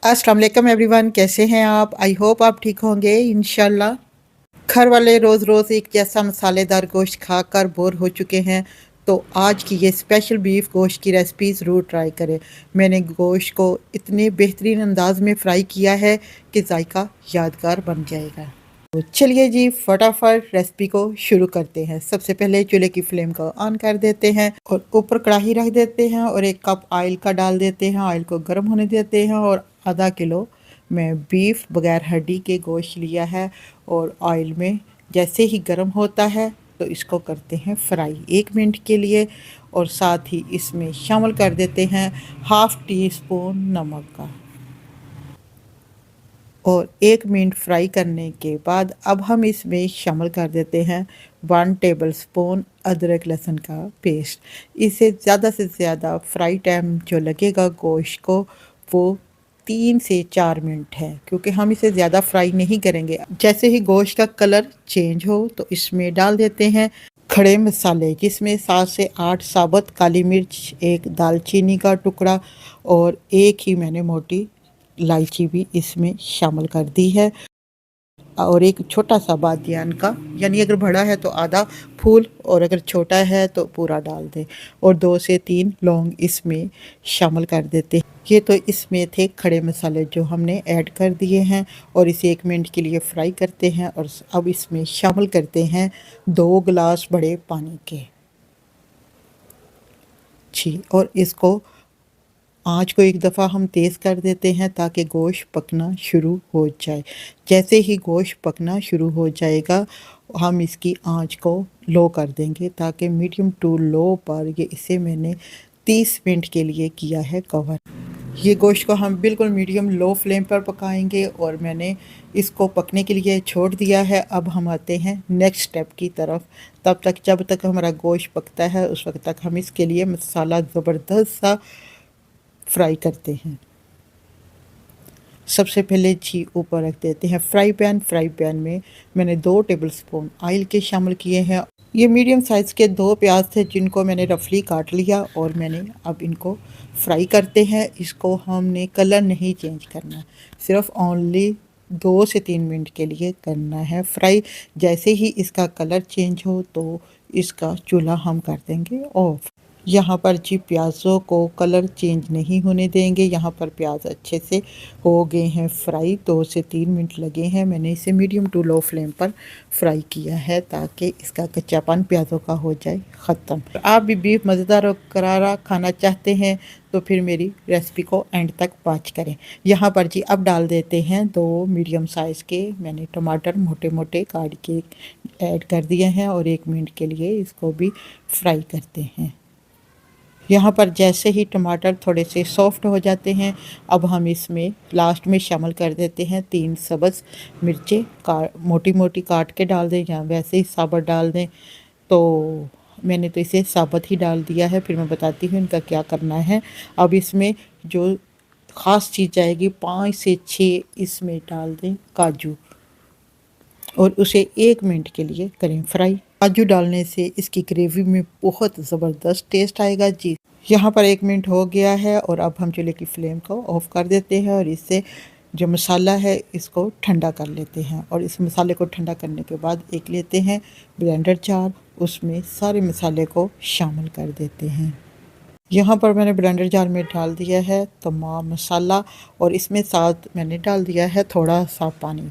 अस्सलाम वालेकुम एवरीवन, कैसे हैं आप? आई होप आप ठीक होंगे इंशाल्लाह। घर वाले रोज़ रोज़ एक जैसा मसालेदार गोश्त खाकर बोर हो चुके हैं, तो आज की ये स्पेशल बीफ गोश्त की रेसिपी ज़रूर ट्राई करें। मैंने गोश्त को इतने बेहतरीन अंदाज में फ्राई किया है कि जायका यादगार बन जाएगा। तो चलिए जी फटाफट रेसिपी को शुरू करते हैं। सबसे पहले चूल्हे की फ्लेम को ऑन कर देते हैं और ऊपर कढ़ाई रख देते हैं और 1 कप ऑयल का डाल देते हैं। ऑयल को गर्म होने देते हैं और आधा किलो मैं बीफ बगैर हड्डी के गोश्त लिया है और ऑयल में जैसे ही गर्म होता है तो इसको करते हैं फ्राई 1 मिनट के लिए और साथ ही इसमें शामिल कर देते हैं हाफ़ टी स्पून नमक का। और 1 मिनट फ्राई करने के बाद अब हम इसमें शामिल कर देते हैं 1 टेबलस्पून अदरक लहसुन का पेस्ट। इसे ज़्यादा से ज़्यादा फ्राई टाइम जो लगेगा गोश्त को वो 3 से 4 मिनट है, क्योंकि हम इसे ज़्यादा फ्राई नहीं करेंगे। जैसे ही गोश्त का कलर चेंज हो तो इसमें डाल देते हैं खड़े मसाले, जिसमें 7 से 8 साबुत काली मिर्च, 1 दालचीनी का टुकड़ा और एक ही मैंने मोटी इलायची भी इसमें शामिल कर दी है और एक छोटा सा बादियान का, यानी अगर बड़ा है तो आधा फूल और अगर छोटा है तो पूरा डाल दें और 2 से 3 लौंग इसमें शामिल कर देते हैं। ये तो इसमें थे खड़े मसाले जो हमने ऐड कर दिए हैं और इसे 1 मिनट के लिए फ्राई करते हैं। और अब इसमें शामिल करते हैं 2 गिलास बड़े पानी के जी, और इसको आँच को एक दफ़ा हम तेज़ कर देते हैं ताकि गोश्त पकना शुरू हो जाए। जैसे ही गोश्त पकना शुरू हो जाएगा हम इसकी आँच को लो कर देंगे, ताकि मीडियम टू लो पर इसे मैंने 30 मिनट के लिए किया है कवर। ये गोश्त को हम बिल्कुल मीडियम लो फ्लेम पर पकाएंगे और मैंने इसको पकने के लिए छोड़ दिया है। अब हम आते हैं नेक्स्ट स्टेप की तरफ। तब तक जब तक हमारा गोश्त पकता है उस वक्त तक हम इसके लिए मसाला ज़बरदस्त सा फ्राई करते हैं। सबसे पहले जी ऊपर रख देते हैं फ्राई पैन में मैंने 2 टेबलस्पून ऑयल के शामिल किए हैं। ये मीडियम साइज़ के 2 प्याज थे जिनको मैंने रफली काट लिया और मैंने अब इनको फ्राई करते हैं। इसको हमने कलर नहीं चेंज करना, सिर्फ ओनली 2 से 3 मिनट के लिए करना है फ्राई। जैसे ही इसका कलर चेंज हो तो इसका चूल्हा हम कर देंगे ऑफ। यहाँ पर जी प्याज़ों को कलर चेंज नहीं होने देंगे। यहाँ पर प्याज अच्छे से हो गए हैं फ्राई, 2 से 3 मिनट लगे हैं। मैंने इसे मीडियम टू लो फ्लेम पर फ्राई किया है ताकि इसका कच्चापन प्याज़ों का हो जाए ख़त्म। आप भी बीफ मज़ेदार और करारा खाना चाहते हैं तो फिर मेरी रेसिपी को एंड तक वॉच करें। यहाँ पर जी अब डाल देते हैं 2 मीडियम साइज़ के मैंने टमाटर मोटे मोटे काट के ऐड कर दिए हैं और 1 मिनट के लिए इसको भी फ्राई करते हैं। यहाँ पर जैसे ही टमाटर थोड़े से सॉफ्ट हो जाते हैं अब हम इसमें लास्ट में शामिल कर देते हैं 3 सब्ज़ मिर्चें मोटी मोटी काट के डाल दें या वैसे ही साबुत डाल दें। तो मैंने तो इसे साबुत ही डाल दिया है, फिर मैं बताती हूँ इनका क्या करना है। अब इसमें जो ख़ास चीज़ जाएगी 5 से 6 इसमें डाल दें काजू और उसे 1 मिनट के लिए करें फ्राई। काजू डालने से इसकी ग्रेवी में बहुत ज़बरदस्त टेस्ट आएगा जी। यहाँ पर 1 मिनट हो गया है और अब हम चूल्हे की फ्लेम को ऑफ़ कर देते हैं और इससे जो मसाला है इसको ठंडा कर लेते हैं। और इस मसाले को ठंडा करने के बाद एक लेते हैं ब्लेंडर जार, उसमें सारे मसाले को शामिल कर देते हैं। यहाँ पर मैंने ब्लेंडर जार में डाल दिया है तमाम मसाला और इसमें साथ मैंने डाल दिया है थोड़ा सा पानी,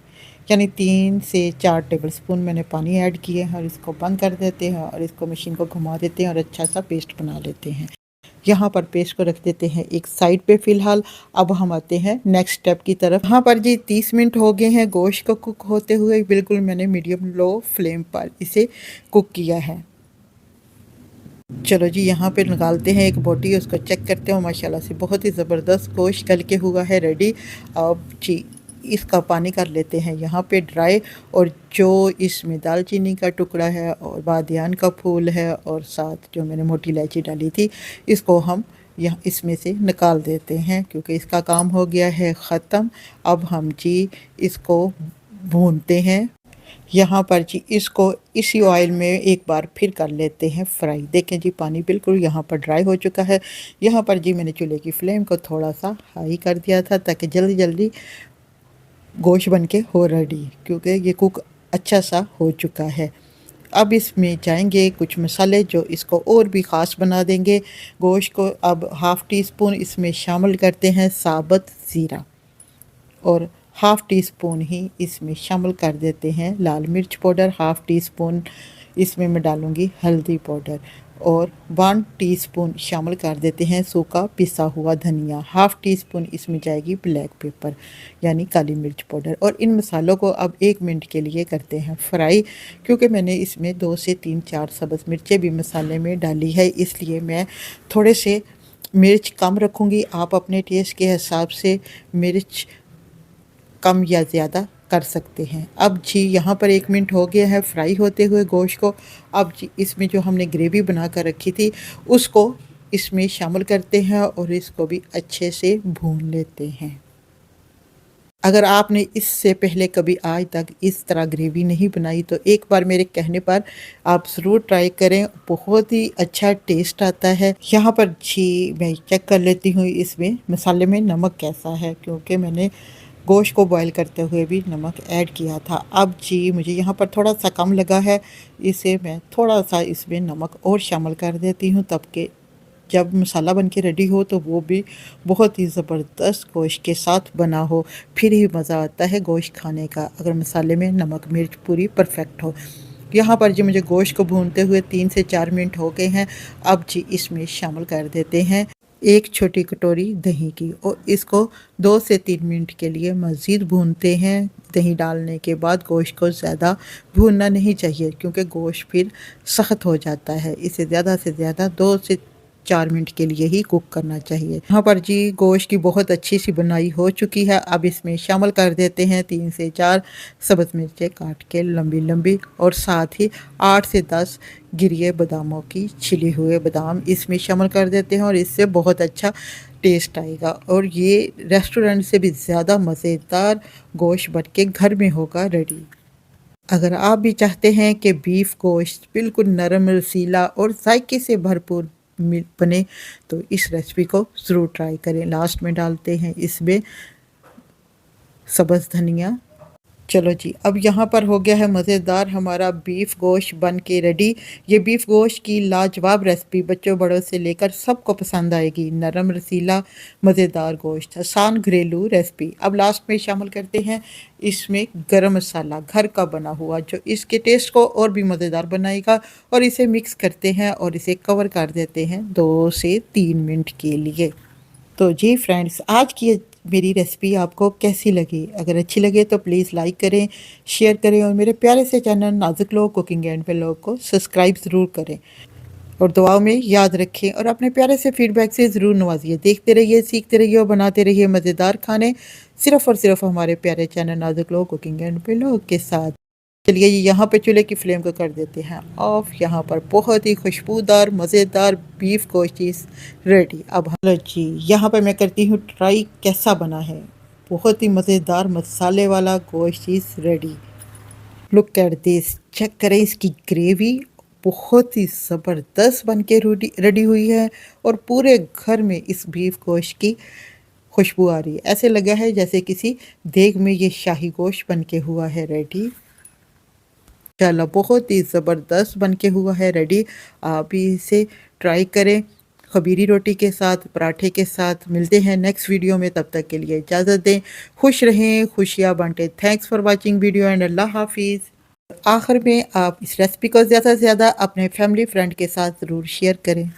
यानी 3 से 4 टेबलस्पून मैंने पानी ऐड किए हैं और इसको बंद कर देते हैं और इसको मशीन को घुमा देते हैं और अच्छा सा पेस्ट बना लेते हैं। यहाँ पर पेस्ट को रख देते हैं एक साइड पे फ़िलहाल। अब हम आते हैं नेक्स्ट स्टेप की तरफ। यहाँ पर जी 30 मिनट हो गए हैं गोश्त को कुक होते हुए। बिल्कुल मैंने मीडियम लो फ्लेम पर इसे कुक किया है। चलो जी यहाँ पे निकालते हैं एक बोटी, उसको चेक करते हो माशाल्लाह से बहुत ही ज़बरदस्त गोश्त गल के हुआ है रेडी। अब जी इसका पानी कर लेते हैं यहाँ पे ड्राई और जो इसमें दालचीनी का टुकड़ा है और बादियान का फूल है और साथ जो मैंने मोटी इलायची डाली थी इसको हम यहाँ इसमें से निकाल देते हैं क्योंकि इसका काम हो गया है ख़त्म। अब हम जी इसको भूनते हैं। यहाँ पर जी इसको इसी ऑयल में एक बार फिर कर लेते हैं फ्राई। देखें जी पानी बिल्कुल यहाँ पर ड्राई हो चुका है। यहाँ पर जी मैंने चूल्हे की फ्लेम को थोड़ा सा हाई कर दिया था ताकि जल्दी जल्दी गोश्त बन के हो रेडी, क्योंकि ये कुक अच्छा सा हो चुका है। अब इसमें जाएंगे कुछ मसाले जो इसको और भी ख़ास बना देंगे गोश्त को। अब हाफ़ टी स्पून इसमें शामिल करते हैं साबुत ज़ीरा, और हाफ़ टी स्पून ही इसमें शामिल कर देते हैं लाल मिर्च पाउडर। हाफ़ टी स्पून इसमें मैं डालूँगी हल्दी पाउडर, और 1 टीस्पून शामिल कर देते हैं सूखा पिसा हुआ धनिया। हाफ़ टी स्पून इसमें जाएगी ब्लैक पेपर यानी काली मिर्च पाउडर। और इन मसालों को अब 1 मिनट के लिए करते हैं फ्राई, क्योंकि मैंने इसमें 2 से 3-4 सब्ज़ मिर्चें भी मसाले में डाली है, इसलिए मैं थोड़े से मिर्च कम रखूँगी। आप अपने टेस्ट के हिसाब से मिर्च कम या ज़्यादा कर सकते हैं। अब जी यहाँ पर 1 मिनट हो गया है फ्राई होते हुए गोश्त को। अब जी इसमें जो हमने ग्रेवी बना कर रखी थी उसको इसमें शामिल करते हैं और इसको भी अच्छे से भून लेते हैं। अगर आपने इससे पहले कभी आज तक इस तरह ग्रेवी नहीं बनाई तो एक बार मेरे कहने पर आप ज़रूर ट्राई करें, बहुत ही अच्छा टेस्ट आता है। यहाँ पर जी मैं चेक कर लेती हूँ इसमें मसाले में नमक कैसा है, क्योंकि मैंने गोश्त को बॉईल करते हुए भी नमक ऐड किया था। अब जी मुझे यहाँ पर थोड़ा सा कम लगा है, इसे मैं थोड़ा सा इसमें नमक और शामिल कर देती हूँ, तब के जब मसाला बन के रेडी हो तो वो भी बहुत ही ज़बरदस्त गोश्त के साथ बना हो, फिर ही मज़ा आता है गोश्त खाने का, अगर मसाले में नमक मिर्च पूरी परफेक्ट हो। यहाँ पर जी मुझे गोश्त को भूनते हुए 3 से 4 मिनट हो गए हैं। अब जी इसमें शामिल कर देते हैं 1 छोटी कटोरी दही की, और इसको 2 से 3 मिनट के लिए मज़ीद भूनते हैं। दही डालने के बाद गोश्त को ज़्यादा भूनना नहीं चाहिए, क्योंकि गोश्त फिर सख्त हो जाता है। इसे ज़्यादा से ज़्यादा 2 से 4 मिनट के लिए ही कुक करना चाहिए। यहाँ पर जी गोश्त की बहुत अच्छी सी बनाई हो चुकी है। अब इसमें शामिल कर देते हैं 3 से 4 सब्ज़ मिर्चें काट के लंबी लंबी, और साथ ही 8 से 10 गिरिए बादामों की छिले हुए बादाम इसमें शामिल कर देते हैं, और इससे बहुत अच्छा टेस्ट आएगा और ये रेस्टोरेंट से भी ज़्यादा मज़ेदार गोश्त बन के घर में होगा रेडी। अगर आप भी चाहते हैं कि बीफ गोश्त बिल्कुल नरम रसीला और जायके से भरपूर बने तो इस रेसिपी को ज़रूर ट्राई करें। लास्ट में डालते हैं इसमें सब्ज़ धनिया। चलो जी अब यहाँ पर हो गया है मज़ेदार हमारा बीफ गोश्त बन के रेडी। ये बीफ गोश्त की लाजवाब रेसिपी बच्चों बड़ों से लेकर सबको पसंद आएगी। नरम रसीला मज़ेदार गोश्त, आसान घरेलू रेसिपी। अब लास्ट में शामिल करते हैं इसमें गरम मसाला घर का बना हुआ, जो इसके टेस्ट को और भी मज़ेदार बनाएगा। और इसे मिक्स करते हैं और इसे कवर कर देते हैं 2 से 3 मिनट के लिए। तो जी फ्रेंड्स आज की मेरी रेसिपी आपको कैसी लगी? अगर अच्छी लगे तो प्लीज़ लाइक करें, शेयर करें, और मेरे प्यारे से चैनल नाजुक लोग कुकिंग एंड व्लॉग को सब्सक्राइब ज़रूर करें, और दुआओं में याद रखें, और अपने प्यारे से फीडबैक से ज़रूर नवाजिए। देखते रहिए, सीखते रहिए और बनाते रहिए मज़ेदार खाने, सिर्फ़ और सिर्फ हमारे प्यारे चैनल नाजुक लोग कुकिंग एंड व्लॉग के साथ। चलिए यहाँ पे चूल्हे की फ्लेम को कर देते हैं ऑफ। यहाँ पर बहुत ही खुशबूदार मज़ेदार बीफ गोश्त चीज़ रेडी। अब हेलो जी यहाँ पे मैं करती हूँ ट्राई कैसा बना है। बहुत ही मज़ेदार मसाले वाला गोश्त चीज़ ready. Look at this, check करें इसकी ग्रेवी बहुत ही ज़बरदस्त बन के रेडी हुई है, और पूरे घर में इस बीफ गोश्त की खुशबू आ रही है। ऐसे लगा है जैसे किसी देग में ये शाही गोश्त बन के हुआ है रेडी। चलो बहुत ही ज़बरदस्त बन के हुआ है रेडी। आप भी इसे ट्राई करें खमीरी रोटी के साथ, पराठे के साथ। मिलते हैं नेक्स्ट वीडियो में, तब तक के लिए इजाज़त दें। खुश रहें, खुशियाँ बांटें। Thanks for watching video and अल्लाह हाफिज़। आखिर में आप इस रेसिपी को ज़्यादा से ज़्यादा अपने फैमिली फ्रेंड के साथ ज़रूर शेयर करें।